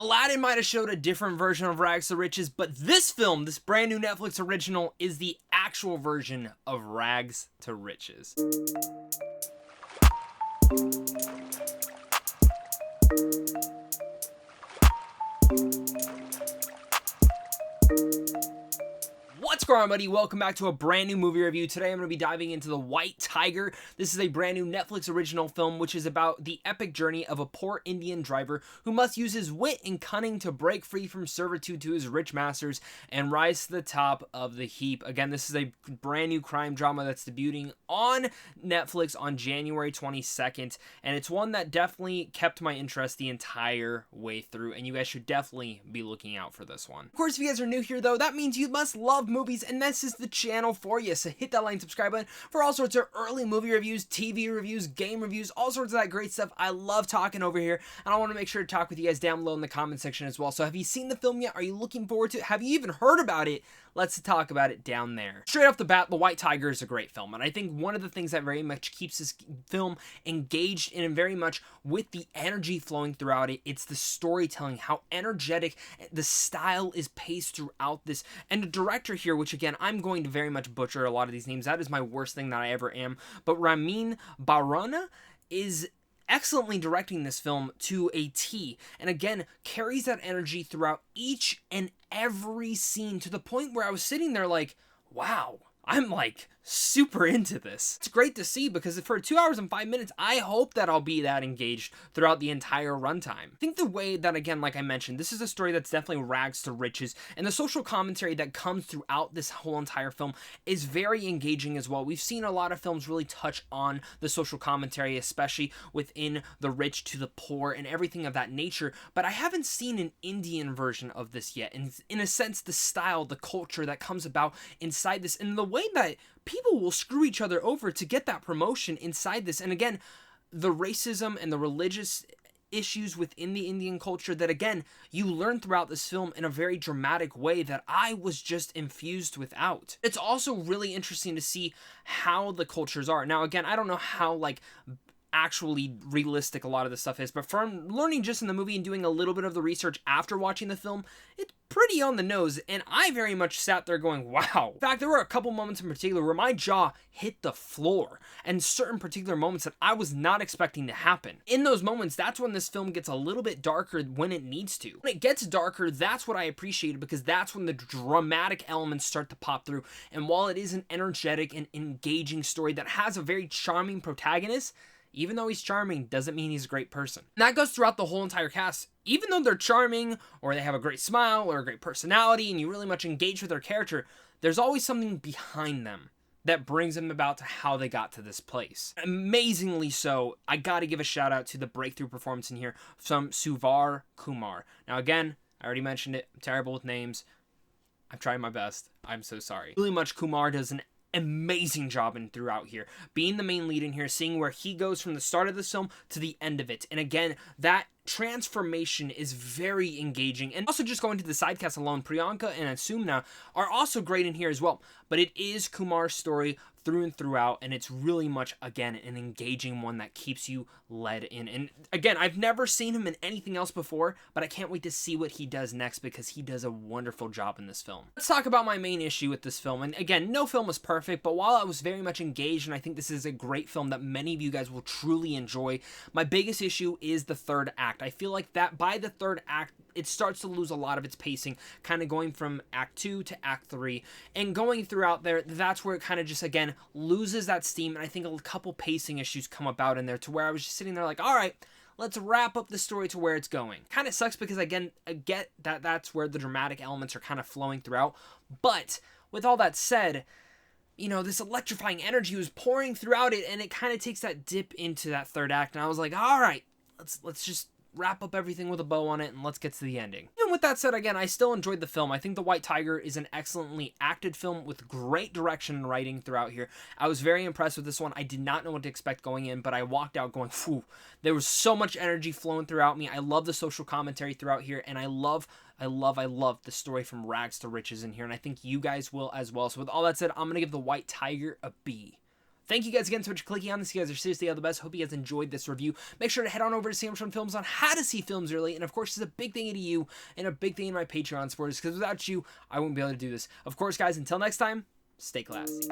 Aladdin might have showed a different version of Rags to Riches, but this film, this brand new Netflix original, is the actual version of Rags to Riches. What's going on, buddy? Welcome back to a brand new movie review. Today I'm going to be diving into The White Tiger. This is a brand new Netflix original film which is about the epic journey of a poor Indian driver who must use his wit and cunning to break free from servitude to his rich masters and rise to the top of the heap. Again, this is a brand new crime drama that's debuting on Netflix on January 22nd, and it's one that definitely kept my interest the entire way through, and you guys should definitely be looking out for this one. Of course, if you guys are new here though, that means you must love movies, and this is the channel for you. So hit that like and subscribe button for all sorts of early movie reviews, TV reviews, game reviews, all sorts of that great stuff. I love talking over here, and I want to make sure to talk with you guys down below in the comment section as well. So have you seen the film yet? Are you looking forward to it? Have you even heard about it? Let's talk about it down there. Straight off the bat, The White Tiger is a great film, and I think one of the things that very much keeps this film engaged and very much with the energy flowing throughout it, it's the storytelling, how energetic the style is paced throughout this, and the director here, which again, I'm going to very much butcher a lot of these names. That is my worst thing that I ever am, but Ramin Barona is excellently directing this film to a T, and again carries that energy throughout each and every scene to the point where I was sitting there like, wow, I'm like super into this. It's great to see because for 2 hours and 5 minutes, I hope that I'll be that engaged throughout the entire runtime. I think the way that, again, like I mentioned, this is a story that's definitely rags to riches, and the social commentary that comes throughout this whole entire film is very engaging as well. We've seen a lot of films really touch on the social commentary, especially within the rich to the poor and everything of that nature, but I haven't seen an Indian version of this yet. And in a sense, the style, the culture that comes about inside this, and the way that people will screw each other over to get that promotion inside this. And again, the racism and the religious issues within the Indian culture that, again, you learn throughout this film in a very dramatic way that I was just infused without. It's also really interesting to see how the cultures are. Now, again, I don't know how, like, actually realistic a lot of this stuff is, but from learning just in the movie and doing a little bit of the research after watching the film, it's pretty on the nose, and I very much sat there going, wow. In fact, there were a couple moments in particular where my jaw hit the floor, and certain particular moments that I was not expecting to happen. In those moments, that's when this film gets a little bit darker when it needs to. When it gets darker, that's what I appreciated, because that's when the dramatic elements start to pop through, and while it is an energetic and engaging story that has a very charming protagonist, even though he's charming, doesn't mean he's a great person. And that goes throughout the whole entire cast. Even though they're charming, or they have a great smile, or a great personality, and you really much engage with their character, there's always something behind them that brings them about to how they got to this place. Amazingly so, I gotta give a shout out to the breakthrough performance in here from Suvar Kumar. Now again, I already mentioned it, I'm terrible with names. I'm trying my best. I'm so sorry. Really much Kumar does an amazing job in throughout here, being the main lead in here, seeing where he goes from the start of the film to the end of it. And again, that transformation is very engaging. And also just going to the side cast alone, Priyanka and Asumna are also great in here as well. But it is Kumar's story through and throughout, and it's really much, again, an engaging one that keeps you led in. And again, I've never seen him in anything else before, but I can't wait to see what he does next because he does a wonderful job in this film. Let's talk about my main issue with this film. And again, no film is perfect, but while I was very much engaged, and I think this is a great film that many of you guys will truly enjoy, my biggest issue is the third act. I feel like that by the third act, it starts to lose a lot of its pacing, kind of going from Act 2 to Act 3, and going throughout there, that's where it kind of just, again, loses that steam, and I think a couple pacing issues come about in there to where I was just sitting there like, all right, let's wrap up the story to where it's going. Kind of sucks because, again, I get that that's where the dramatic elements are kind of flowing throughout, but with all that said, you know, this electrifying energy was pouring throughout it, and it kind of takes that dip into that third act, and I was like, all right, let's just wrap up everything with a bow on it and let's get to the ending. Even with that said, again, I still enjoyed the film. I think The White Tiger is an excellently acted film with great direction and writing throughout here. I was very impressed with this one. I did not know what to expect going in, but I walked out going, phew, there was so much energy flowing throughout me. I love the social commentary throughout here, and I love the story from rags to riches in here, and I think you guys will as well. So with all that said, I'm going to give The White Tiger a B. Thank you guys again so much for clicking on this. You guys are seriously all the best. Hope you guys enjoyed this review. Make sure to head on over to Samsung Films on how to see films early. And of course, it's a big thing to you and a big thing in my Patreon supporters, because without you, I wouldn't be able to do this. Of course, guys, until next time, stay classy.